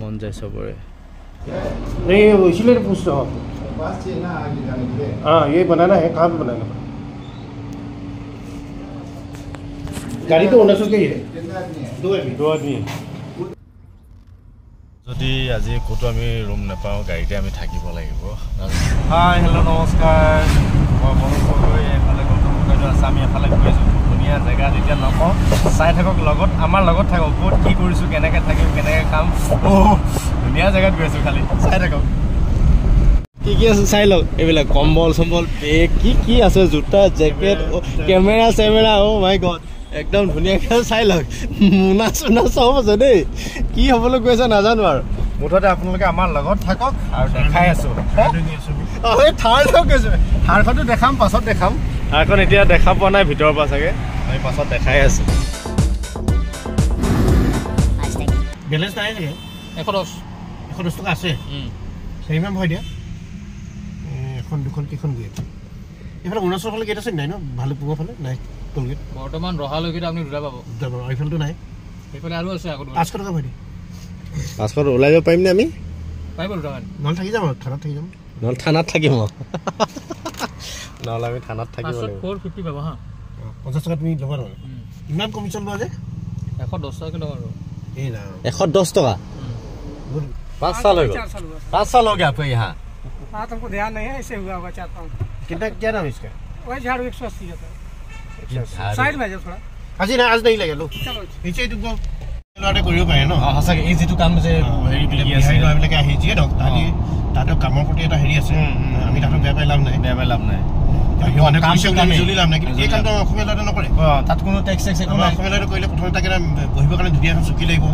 मन जाए सबरे नहीं इसीलिए पूछ रहा हूँ हाँ ये बनाना है कहाँ पे बनाना गाड़ी तो 1900 की है दो आदमी যদি আজি কোটো আমি ৰুম নাপাওঁ গাড়ীতে আমি থাকিব লাগিব হাই হেল্ল' নমস্কাৰ মই মনোজ গগৈ এফালে আমি এফালে গৈ আছোঁ ধুনীয়া জেগা যেতিয়া নকওঁ চাই থাকক লগত আমাৰ লগত থাকক ক'ত কি কৰিছোঁ কেনেকৈ থাকিম কেনেকৈ কাম ধুনীয়া জেগাত গৈ আছোঁ খালি চাই থাকক কি কি আছে চাই লওক এইবিলাক কম্বল চম্বল বেগ কি কি আছে জোতা জেকেট কেমেৰা চেমেৰা মাই গড একদম ধুনীয়াকৈ চাই লওক মোনা চোনা চব আছে দেই কি হ'বলৈ গৈছে নাজানো আৰু মুঠতে আপোনালোকে আমাৰ লগত থাকক আৰু দেখাই আছোঁ এই থাৰখন গৈছোঁ থাৰখনটো দেখাম পাছত দেখাম থাৰখন এতিয়া দেখা পোৱা নাই ভিতৰৰ পৰা চাগে আমি পাছত দেখাই আছোঁ বেলেঞ্চ নাই চাগে 110 টকা আছে সেইমান ভয় দিয়া এখন দুখন কেইখন গৈ এইফালে অৰুণাচল ফালে গেট আছে নাই ন ভালুকপুঙৰ ফালে নাই কলগেট বৰ্তমান ৰহালৈকে আপুনি দুটা পাব এইফালটো নাই এইফালে আৰু আছে আগত 500 টকা ভৰি 500 ওলাই যাব পাৰিম নে আমি পাৰিব দুটামান নহ'লে থাকি যাম থানাত থাকি যাম নহ'লে থানাত থাকিম নহ'লে আমি থানাত থাকিব লাগিব 450 পাব হা 50 টকা তুমি ল'বা নহয় ইমান কমিশ্যন লোৱা যে 110 টকা ল'ব আৰু এই না 110 टका 5 साल हो गए 5 साल हो गया आपको यहाँ हाँ तुमको ध्यान नहीं है ऐसे हुआ होगा 4-5 कितना क्या नाम इसका वही झाड़ू 180 जाता है साइड में जाओ थोड़ा আজি না আজ नहीं लगे लो चलो নিচে দুগো লড়াই কৰিব পাৰে ন সঁচাকে এই যেটো কাম যে হেৰি বিকি আছে এইবিলাকে আহি যিয়ে ধক তাতে কামৰ প্ৰতি এটা হেৰি আছে আমি তাতে বেয়া পাই লাভ নাই কাম চলি লাভ নাই কিন্তু এই কামটো অসমীয়া ল'ৰাই নকৰে তাত কোনো টেক্স একো নাই অসমীয়া ল'ৰাই কৰিলে প্ৰথমে তাকে বহিবৰ কাৰণে ধুনীয়া এখন চকী লাগিব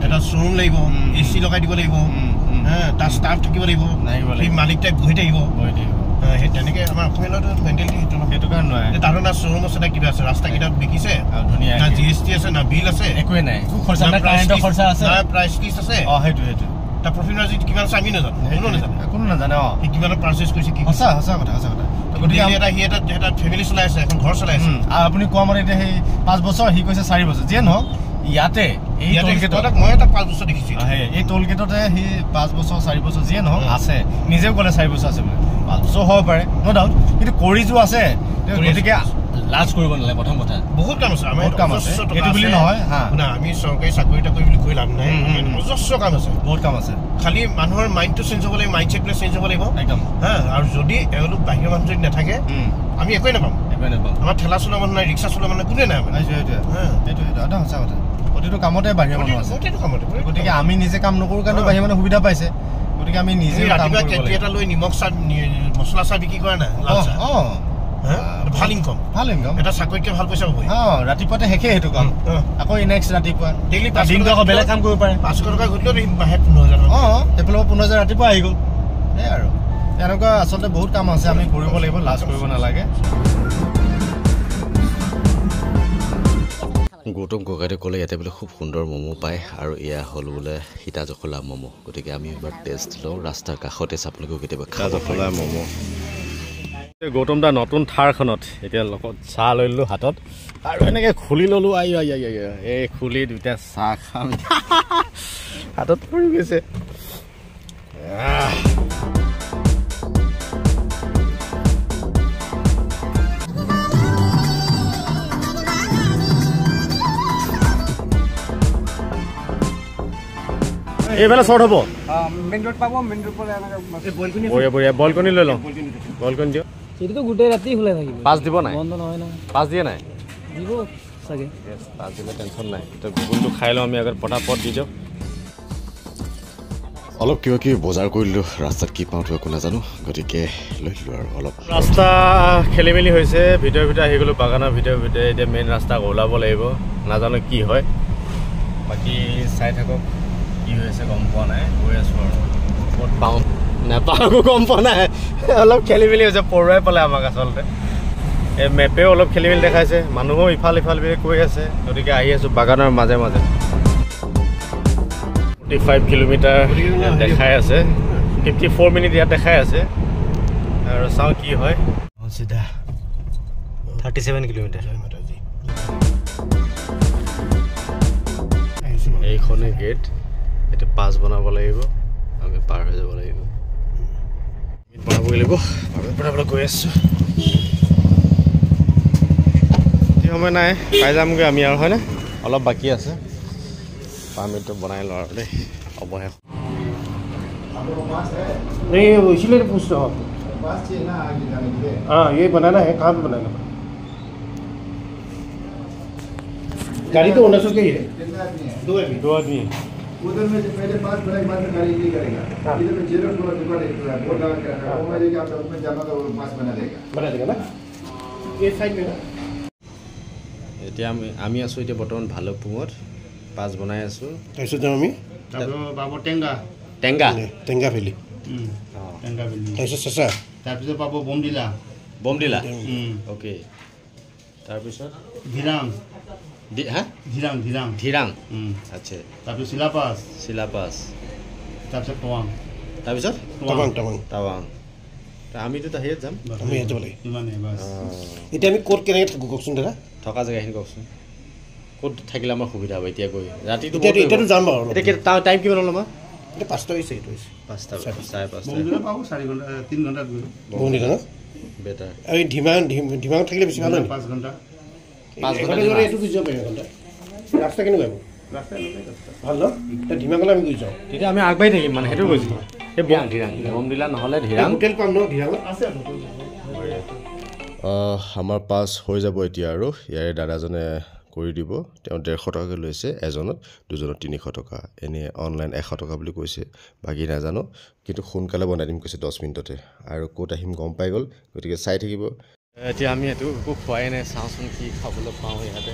এটা শ্বৰুম লাগিব এচি লগাই দিব লাগিব তাৰ ষ্টাফ থাকিব লাগিব সেই মালিক টাইপ বহি থাকিব সেই তেনেকৈ আমাৰ অসমীয়া ল'ৰাটো মেণ্টেলিটি সেইটো কাৰণে নহয় তাতো না শ্বৰুম আছে না কিবা আছে ৰাস্তা কেইটা বিকিছে ধুনীয়া না GST আছে না বিল আছে একোৱে নাই খৰচা নাই কাৰেণ্টৰ খৰচা আছে না প্ৰাইচ লিষ্ট আছে সেইটো তাৰ প্ৰফিট মাৰ্জিন কিমান আছে আমি নাজানো কোনো নাজানে কিমানত পাৰ্চেছ কৰিছে কি সঁচা কথা গতিকে এটা ফেমিলি চলাই আছে এখন ঘৰ চলাই আছে আৰু আপুনি কোৱা মতে এতিয়া সেই 5 বছৰ সি কৈছে 4 বছৰ যিয়ে নহওক ইয়াতে এই টোলগেটত মই এটা 5 বছৰ দেখিছোঁ এই টোলগেটতে সি 5 বছৰ 4 বছৰ যিয়ে নহওক আছে নিজেও ক'লে 4 বছৰ আছে বুলি 5 বছৰ হ'ব পাৰে ন' ডাউট কিন্তু কৰি যোৱা আছে গতিকে লাজ কৰিব নালাগে প্ৰথম কথা বহুত কাম আছে আমাৰ কাম আছে এইটো বুলি নহয় না আমি চৰকাৰী চাকৰি টাকৰি বুলি কৈ লাভ নাই অজস্ৰ কাম আছে বহুত কাম আছে খালি মানুহৰ মাইণ্ডটো চেঞ্জ হ'ব লাগিব মাইণ্ডছেটটো চেঞ্জ হ'ব লাগিব একদম আৰু যদি এওঁলোক বাহিৰৰ মানুহ যদি নাথাকে আমি একোৱে নাপাম আমাৰ ঠেলা চলোৱা মানুহ নাই ৰিক্সা চলোৱা মানুহ কোনে নাই এইটো এটা সঁচা কথা প্ৰতিটো কামতে বাহিৰৰ মানুহ আছে প্ৰতিটো কামতে গতিকে আমি নিজে কাম নকৰোঁ কাৰণে বাহিৰৰ মানুহ সুবিধা পাইছে গতিকে আমি নিজে ৰাতিপুৱা কেটলি এটা লৈ নিমখ চাহ মছলা চাহ বিক্ৰী কৰা নাই ভাল ইনকম এটা চাকৰিতকৈ ভাল পইচা পাব ৰাতিপুৱাতে শেষে সেইটো কাম আকৌ নেক্সট ৰাতিপুৱা ডেইলি দিনটো আকৌ বেলেগ কাম কৰিব পাৰে 500 টকা ঘটিলেও মাহে 15,000 সেইফালৰ 15,000 ৰাতিপুৱা আহি গ'ল সেই আৰু তেনেকুৱা আচলতে বহুত কাম আছে আমি কৰিব লাগিব লাজ কৰিব নালাগে গৌতম ককাইতে ক'লে ইয়াতে বোলে খুব সুন্দৰ ম'ম' পায় আৰু এয়া হ'ল বোলে সীতা জখলা ম'ম' গতিকে আমি এবাৰ টেষ্ট লওঁ ৰাস্তাৰ কাষতে আপোনালোকেও কেতিয়াবা সীতা জখলা ম'ম' গৌতম দা নতুন থাৰখনত এতিয়া লগত চাহ লৈ ল'লোঁ হাতত আৰু এনেকৈ খুলি ল'লোঁ এই খুলি দুটা চাহ খাম হাতত পৰি গৈছে এইফালে শ্বৰ্ট হ'ব মেইন ৰোড পাব মেইন ৰোড পৰে বঢ়িয়া বইল কণী লৈ লওঁ বইল কণী দিয়ক সেইটোতো গোটেই ৰাতি খোলা থাকিব পাঁচ দিব নাই বন্ধ নহয় না পাঁচ দিয়ে নাই দিব চাগে পাঁচ দিলে টেনশ্যন নাই তো গুগলটো খাই লওঁ আমি আগত পটাপট দি দিয়ক অলপ কিবা কিবি বজাৰ কৰিলোঁ ৰাস্তাত কি পাওঁ একো নাজানো গতিকে লৈ দিলোঁ আৰু অলপ ৰাস্তা খেলি মেলি হৈছে ভিতৰে আহি গ'লোঁ বাগানৰ ভিতৰে এতিয়া মেইন ৰাস্তা ওলাব লাগিব নাজানো কি হয় বাকী চাই থাকক কি হৈছে গম পোৱা নাই গৈ আছোঁ আৰু ক'ত পাওঁ নাপাওঁ গম পোৱা নাই অলপ খেলি মেলি হৈছে পৰুৱাই পালে আমাক আচলতে এই মেপেও অলপ খেলি মেলি দেখাইছে মানুহো ইফাল কৈ আছে গতিকে আহি আছোঁ বাগানৰ মাজে 45 কিলোমিটাৰ দেখাই আছে 54 মিনিট ইয়াত দেখাই আছে আৰু চাওঁ কি হয় চিধা 37 কিলোমিটাৰ এইখনে গেট এতিয়া পাছ বনাব লাগিব আমি পাৰ হৈ যাব লাগিব বনাবই লাগিব বনাবলৈ গৈ আছোঁ সময় নাই পাই যামগৈ আমি আৰু হয়নে অলপ বাকী আছে পাৰ্মিটটো বনাই লওঁ আৰু দেই অৱশেষ नहीं इसीलिए पूछ रहा हूँ हाँ ये बनाना है कहाँ पे बनाना गाड़ी तो 1900 की है 2 आदमी है उधर में पहले पास बनाए बाद में गाड़ी नहीं करेगा इधर में जीरो टू रिकॉर्ड है बोर्ड लगा के रखा है वो में आप उसमें जमा तो पास बना देगा ना ये साइड में ना এতিয়া আমি আছোঁ এতিয়া বৰ্তমান ভালুকপুঙত পাছ বনাই আছোঁ कैसे जाऊँ मैं বাবু টেংগা টেংগা टेंगा वैली টেংগা বিলি कैसे ससा তাৰপিছত পাব বমডিলা বমডিলা অ'কে তাৰপিছত ধিৰাং হা ধিৰাং ধিৰাং ধিৰাং আচ্ছা তাৰপিছত চিলাপাছ চিলাপাছ তাৰপিছত টাৱাং তাৰপিছত টাৱাং টাৱাং আমিতো হেৰিত যাম আমি ইয়াতে বলে ইমানে বাছ এতিয়া আমি ক'ত কেনেকৈ থাকোঁ কওকচোন দাদা থকা জেগাখিনি কওকচোন ক'ত থাকিলে আমাৰ সুবিধা হ'ব এতিয়া গৈ ৰাতিটো এতিয়াতো যাম বাৰু এতিয়া টাইম কিমান হ'ল আমাৰ এতিয়া 5টা হৈছে এইটো হৈছে 5টা 5:30 বমডিলা পাব 4 ঘণ্টা 3 ঘণ্টাত গৈ বমডিলা ন বেটাৰ এই ধিমাঙত থাকিলে বেছি ভাল হয় 5 ঘণ্টা 5 ঘণ্টা এইটো গুচি যাব পাৰিম ঘণ্টা ৰাস্তা কেনেকুৱা হ'ব ৰাস্তা এনেকৈ ৰাস্তা ভাল ন এতিয়া ধিমাঙলৈ আমি গুচি যাওঁ তেতিয়া আমি আগবাঢ়ি থাকিম মানে সেইটো কৈছোঁ এই ধিৰাং বমডিলা নহ'লে ধিৰাং হোটেল পাম ন ধিৰাঙত আছে আমাৰ পাছ হৈ যাব এতিয়া আৰু ইয়াৰে দাদাজনে কৰি দিব তেওঁ 150 টকাকৈ লৈছে এজনত দুজনত 300 টকা এনে অনলাইন 100 টকা বুলি কৈছে বাকী নাজানো কিন্তু সোনকালে বনাই দিম কৈছে 10 মিনিটতে আৰু ক'ত আহিম গম পাই গ'ল গতিকে চাই থাকিব এতিয়া আমি এইটো একো খোৱাই নাই চাওঁচোন কি খাবলৈ পাওঁ ইয়াতে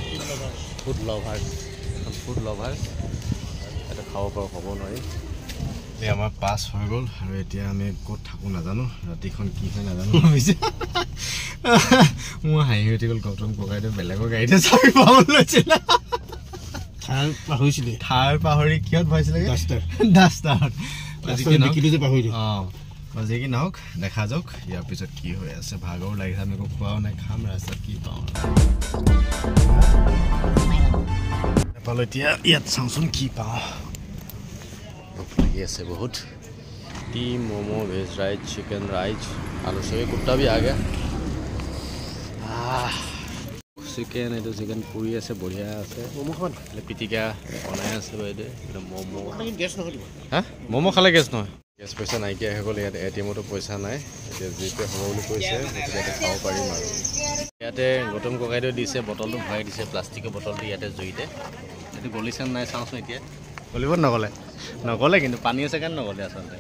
ফুড লভাৰ এটা খাব পাৰোঁ ক'ব নোৱাৰি এতিয়া আমাৰ পাছ হৈ গ'ল আৰু এতিয়া আমি ক'ত থাকোঁ নাজানো ৰাতিখন কি হয় নাজানো হৈছে মোৰ হাঁহি উঠি গ'ল গৌতম ককাইদেউ বেলেগৰ গাড়ীতে চাবি পাবলৈ লৈছিল থাৰ পাহৰি কিহত ভৰাইছিলে ডাষ্টাৰত অঁ যি কি নহওক দেখা যাওক ইয়াৰ পিছত কি হৈ আছে ভাগৰো লাগিছে আমি একো খোৱাও নাই খাম ৰাস্তাত কি পাওঁ নাপালোঁ এতিয়া ইয়াত চাওঁচোন কি পাওঁ लगी ऐसे बहुत टी momo veg rice chicken rice आलू से कुत्ता भी आ गया चिकन ये चिकन पूरी ऐसे बढ़िया আছে মোমো পিটিকা বনাই আছে বাইদে মোমো গেছ নহয় হা মোমো খালে গেছ নহয় গেছ পইচা নাইকিয়া হৈ গ'ল ইয়াতে এটিএমতো পইচা নাই এতিয়া জিপে হ'ব বুলি কৈছে গতিকে খাব পাৰিম আৰু ইয়াতে গৌতম ককাইদেউ দিছে বটলটো ভৰাই দিছে প্লাষ্টিকৰ বটলটো ইয়াতে জুইতে এইটো গলিছে নাই চাওঁচোন এতিয়া গলিব নগ'লে কিন্তু পানী আছে কাৰণে নগ'লে আচলতে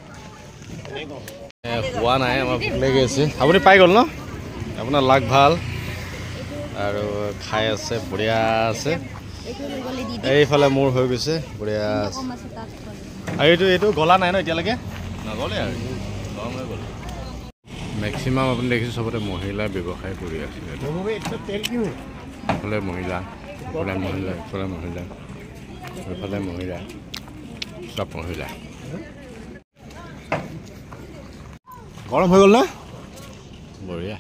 খোৱা নাই আমাৰ ভোক লাগি আছে আপুনি পাই গ'ল ন আপোনাৰ লাগ ভাল আৰু খাই আছে বঢ়িয়া আছে এইফালে মোৰ হৈ গৈছে বঢ়িয়া আছে আৰু এইটো গলা নাই ন এতিয়ালৈকে নগ'লে আৰু গৰম হৈ গ'ল মেক্সিমাম আপুনি দেখিছোঁ চবতে মহিলাই ব্যৱসায় কৰি আছে এইফালে মহিলা এইফালে মহিলা সব মহিলা গৰম হৈ গ'ল না বঢ়িয়া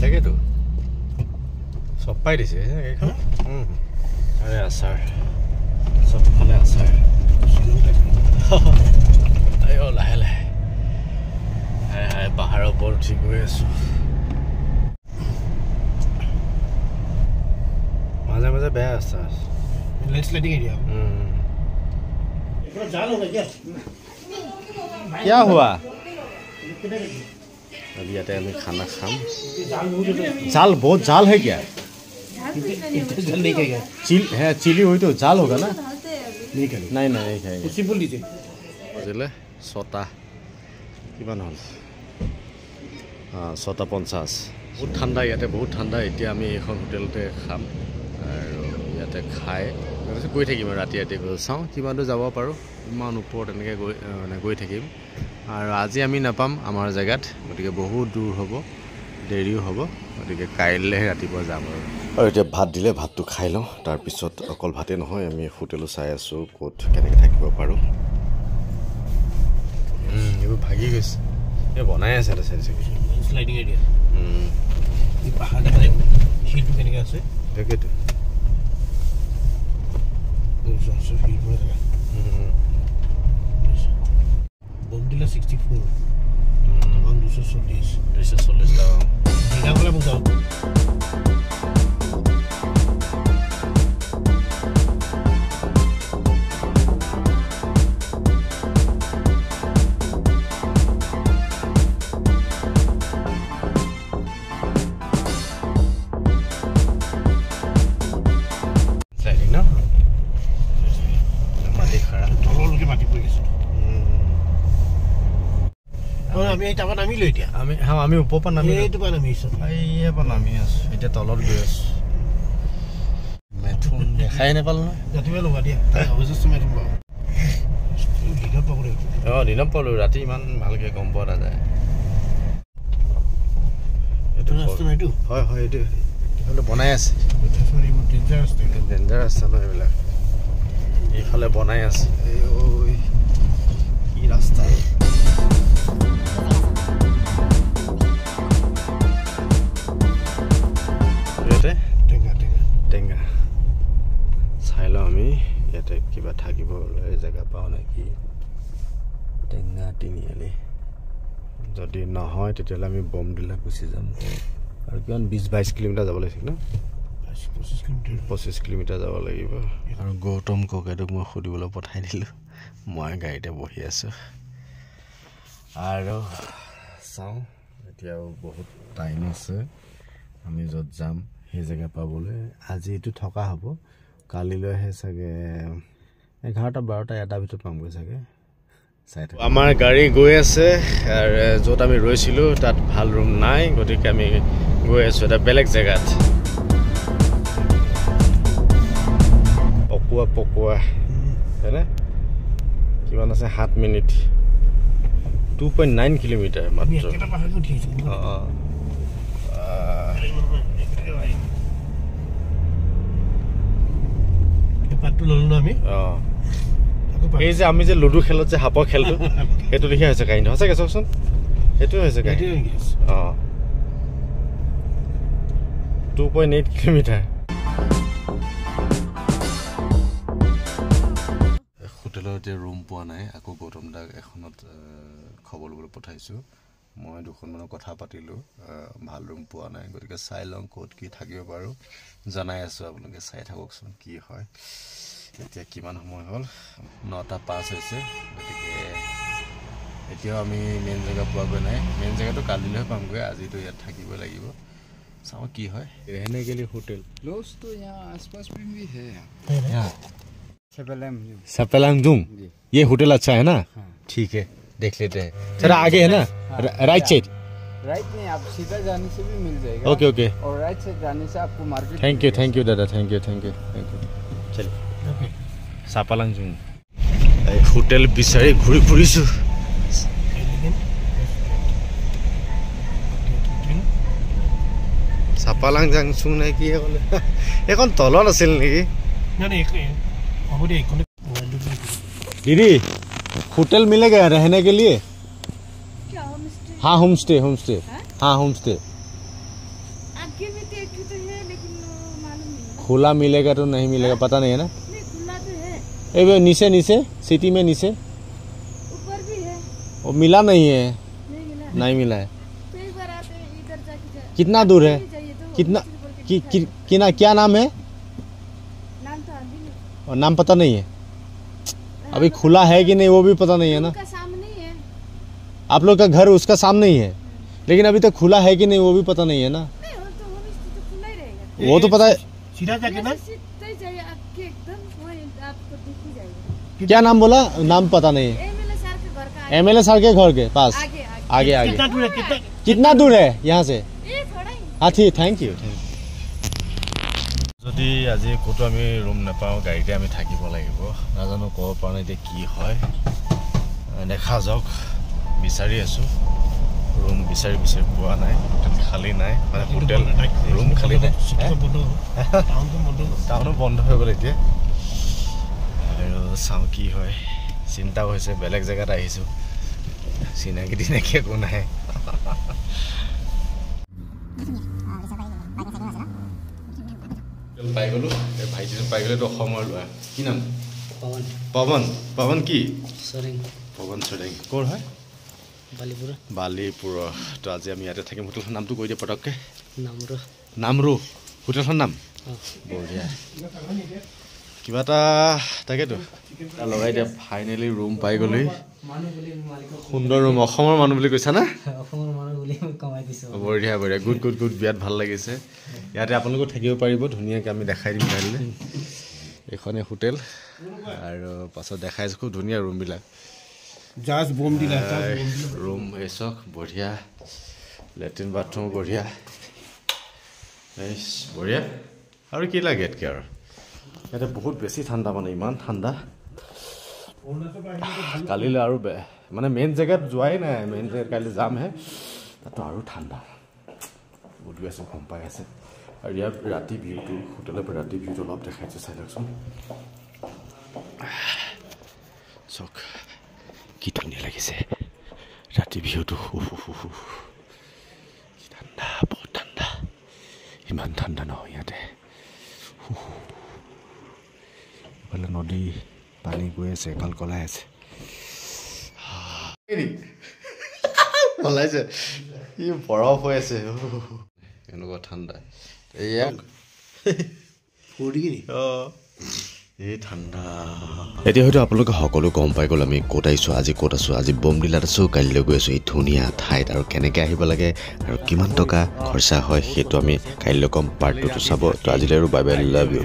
তাকেতো চপাই দিছে আৰে আচাৰ চবফালে আচাৰ লাহে লাহে পাহাৰৰ ওপৰত উঠি গৈ আছোঁ মাজে মাজে বেয়া আচাৰ लैंडस्लाइडिंग एरिया जाल होगा क्या हुआ अभी आते हमें खाना खाम जाल बहुत जाल है क्या जल नहीं खाएगा चिली हुई तो जाल होगा ना नहीं खाएगा नहीं खाएगा सिंपल दीजिए बजिले 6টা কিমান হ'ল 6:50 বহুত ঠাণ্ডা ইয়াতে বহুত ঠাণ্ডা এতিয়া আমি এখন হোটেলতে খাম আৰু ইয়াতে খাই গৈ থাকিম ৰাতি গৈ চাওঁ কিমান দূৰ যাব পাৰোঁ ইমান ওপৰত এনেকৈ গৈ থাকিম আৰু আজি আমি নাপাম আমাৰ জেগাত গতিকে বহুত দূৰ হ'ব দেৰিও হ'ব গতিকে কাইলৈহে ৰাতিপুৱা যাম আৰু এতিয়া ভাত দিলে ভাতটো খাই লওঁ তাৰপিছত অকল ভাতেই নহয় আমি হোটেলো চাই আছোঁ ক'ত কেনেকৈ থাকিব পাৰোঁ এইবোৰ ভাগি গৈছে এই বনাই আছে এটা চাইড स्लाइडिंग एरिया ये पहाड़ है हिल पे केनेका আছে তাকেতো বমডিলা 64 এবং 240 টাকা এটা বলে বুঝাও আমি এই টাকা নামিলো এতিয়া আমি ওপৰ পৰা নামি এইটো পৰা নামিছো এইয়া পৰা নামি আছো এতিয়া তলত গৈ আছো মেথুন দেখাই নাপালো নহয় ৰাতিপুৱা লগা দিয়া অৱশ্যে মেথুন পাব দিনত পাব দিনত পালো ৰাতি ইমান ভালকে গম পোৱা নাযায় এইটো ৰাস্তা নাইতো হয় এইটো এইফালে বনাই আছে ডেঞ্জাৰ ৰাস্তা ন এইবিলাক এইফালে বনাই আছে কি ৰাস্তা টেঙা চাই লওঁ আমি ইয়াতে কিবা থাকিবলৈ জেগা পাওঁ নেকি টেঙা তিনিআলি যদি নহয় তেতিয়াহ'লে আমি বমডিলা গুচি যাম আৰু কিমান 20-22 কিলোমিটাৰ যাব লাগিছিল ন 25 কিলোমিটাৰ যাব লাগিব আৰু গৌতম ককাইদেউক মই সুধিবলৈ পঠাই দিলোঁ মই গাড়ীতে বহি আছোঁ আৰু চাওঁ এতিয়াও বহুত টাইম আছে আমি য'ত যাম সেই জেগা পাবলৈ আজি এইটো থকা হ'ব কালিলৈহে চাগে 11-12 এটা ভিতৰত পামগৈ চাগে চাই থাকোঁ আমাৰ গাড়ী গৈ আছে আৰু য'ত আমি ৰৈছিলোঁ তাত ভাল ৰুম নাই গতিকে আমি গৈ আছোঁ এটা বেলেগ জেগাত পকোৱা হয়নে কিমান আছে 7 মিনিট 2.9 কিলোমিটাৰ মাত্ৰ এই যে আমি যে লুডু খেলত যে হাপৰ খেলটো সেইটো লিখা হৈছে কাহিনী সঁচাকৈ চাওকচোন সেইটোৱে হৈছে কাহিনী 2.8 কিলোমিটাৰ হোটেলত এতিয়া ৰুম পোৱা নাই আকৌ গৌতম দাক এখনত খবৰ ল'বলৈ পঠাইছোঁ মই দুখনমানৰ কথা পাতিলোঁ ভাল ৰুম পোৱা নাই গতিকে চাই লওঁ ক'ত কি থাকিব পাৰোঁ জনাই আছোঁ আপোনালোকে চাই থাককচোন কি হয় এতিয়া কিমান সময় হ'ল 9:05 হৈছে গতিকে এতিয়াও আমি মেইন জেগা পোৱাগৈ নাই মেইন জেগাটো কালিলৈহে পামগৈ আজিতো ইয়াত থাকিব লাগিব চাওঁ কি হয় रहने के लिए होटल लॉज तो यहाँ आसपास में भी है यहाँ सपेलांगजुम ये होटल अच्छा है ना ठीक है देख लेते हैं थोड़ा आगे है ना राइट साइड राइट नहीं आप सीधा जाने से भी मिल जाएगा ओके ओके और राइट साइड जाने से आपको मार्केट थैंक यू दादा थैंक यू चलिए सपेलांगजुम एक होटल বিচাৰি ঘূৰি ফুৰিছোঁ सपेलांगजुम নে কি ক'লে এখন তলত আছিল নেকি दीदी होटल मिलेगा रहने के लिए क्या होमस्टे हाँ होमस्टे हाँ होमस्टे आगे भी तो एक तो है लेकिन मालूम नहीं खुला मिलेगा तो नहीं मिलेगा पता नहीं है ना नहीं खुला तो है ये नीचे सिटी में नीचे ऊपर भी है वो मिला नहीं है नहीं नहीं मिला मिला है तो एक बार आप इधर जाके कितना दूर है जाइए तो कितना hostel बोल के क्या नाम है नाम तो आदमी नहीं और नाम पता नहीं है अभी खुला है कि नहीं वो भी पता नहीं है ना उनका सामने ही है आप लोग का घर उसका सामने ही है लेकिन अभी तक खुला है कि नहीं वो भी पता नहीं है ना नहीं वो तो होमस्टे तो खुला ही रहेगा वो तो पता है सीधा जाके ना सीधे जाइए आपके एकदम वहीं आपको दिख ही जाएगा क्या नाम बोला नाम पता नहीं है एमएलए सर के घर का एमएलए सर के घर के पास आगे आगे कितना दूर है कितना दूर है यहाँ से ये थोड़ा ही हाँ ठीक थैंक यू যদি আজি ক'তো আমি ৰুম নাপাওঁ গাড়ীতে আমি থাকিব লাগিব নাজানো ক'ব পৰা নাই এতিয়া কি হয় দেখা যাওক বিচাৰি আছোঁ ৰুম বিচাৰি পোৱা নাই হোটেল খালী নাই মানে হোটেল ৰুম খালী নাই টাউনো বন্ধ হৈ গ'ল এতিয়া আৰু চাওঁ কি হয় চিন্তাও হৈছে বেলেগ জেগাত আহিছোঁ চিনাকি তিনাকি একো নাই পাই গ'লো ভাইটিজন পাই গ'লে এইটো অসমৰ ল'ৰা কি নাম पवन পৱন পৱন কি सोरेंग পৱন চৰেং ক'ৰ হয় बालीपुर বালিপুৰৰ তো আজি আমি ইয়াতে থাকিম হোটেলখনৰ নামটো কৈ দিয়ে পটককৈ नामरो নামৰু হোটেলখনৰ নাম हाँ বঢ়িয়া কিবা এটা তাকেতো লগাই দিয়া ফাইনেলি ৰুম পাই গ'লি সুন্দৰ ৰুম অসমৰ মানুহ বুলি কৈছা না বঢ়িয়া বঢ়িয়া গুড গুড গুড বিৰাট ভাল লাগিছে ইয়াতে আপোনালোকেও থাকিব পাৰিব ধুনীয়াকৈ আমি দেখাই দিম কাইলৈ এইখনে হোটেল আৰু পাছত দেখাই আছোঁ খুব ধুনীয়া ৰুমবিলাক জাষ্ট বম দিলা ৰুম এই চক বঢ়িয়া লেট্ৰিন বাথৰুম বঢ়িয়া বঢ়িয়া আৰু কি লাগে ইয়াতকৈ আৰু ইয়াতে বহুত বেছি ঠাণ্ডা মানে ইমান ঠাণ্ডা কালিলৈ আৰু মানে মেইন জেগাত যোৱাই নাই মেইন জেগাত কাইলৈ যামহে তাতো আৰু ঠাণ্ডা বহুত গৈ আছে গম পাই আছে আৰু ইয়াৰ ৰাতি ভিউটো হোটেলৰ পৰা ৰাতি ভিউটো অলপ দেখাইছে চাই লওকচোন চক কি ধুনীয়া লাগিছে ৰাতি ভিউটো কি ঠাণ্ডা বহুত ঠাণ্ডা ইমান ঠাণ্ডা নহয় ইয়াতে ইফালে নদী পানী গৈ আছে কলকলাই আছে পলাইছে ই বৰফ হৈ আছে এনেকুৱা ঠাণ্ডা এয়া এই ঠাণ্ডা এতিয়া হয়তো আপোনালোকে সকলো গম পাই গ'ল আমি ক'ত আহিছোঁ আজি ক'ত আছোঁ আজি বমডিলাত আছোঁ কাইলৈ গৈ আছোঁ এই ধুনীয়া ঠাইত আৰু কেনেকৈ আহিব লাগে আৰু কিমান টকা খৰচা হয় সেইটো আমি কাইলৈ কম পাৰ্ট 2টো চাব তো আজিলৈ আৰু বাই বাই লাভ ইউ